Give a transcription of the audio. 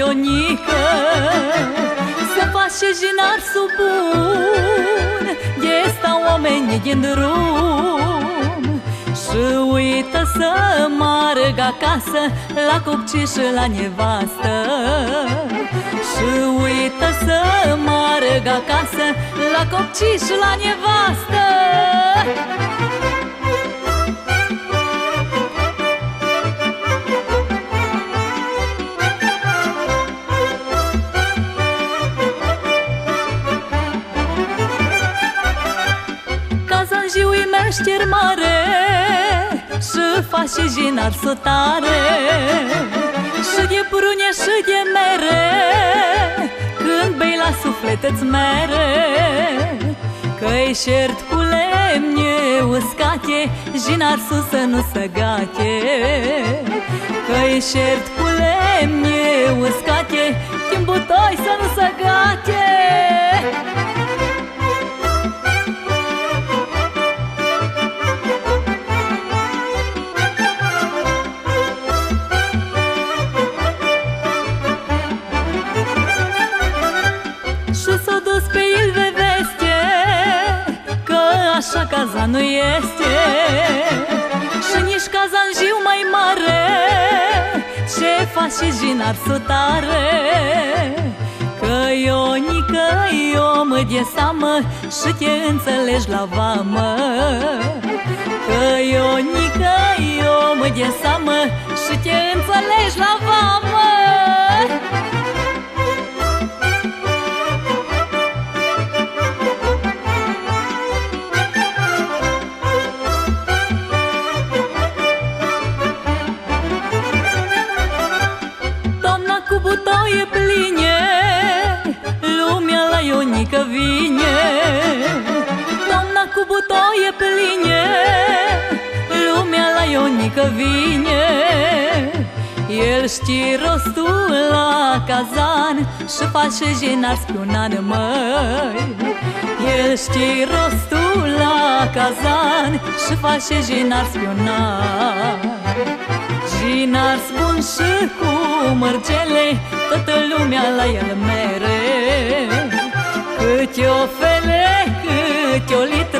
Ionică, să faci jinar sub bun, de stau oamenii din drum. Și uită să margă acasă la copci și la nevastă. Și uită să margă acasă la copci și la nevastă. Jiui meșter mare și faci jinar sotare, și de prune și de mere, când bei la suflet îți mere. Că-i șert cu lemne uscate, jinar sus să nu se gate. Că-i șert cu lemne uscate, timp butoi să nu se gate. Așa cazan nu este, și nici cazan jiu mai mare, ce faci jinar sutare. Că Ionică-i om de seamă și te înțelegi la vamă. Că Ionică-i om de seamă și te înțelegi la vamă. Butoaie pline, lumea la Ionică vine. Doamna cu butoaie pline, lumea la Ionică vine. El știe rostul la cazan și face jinar spunan, măi. El știe rostul la cazan și face jinar spunan. Jinar spun și cu mărgele, toată lumea la el mere. Câte o fele, câte o lită,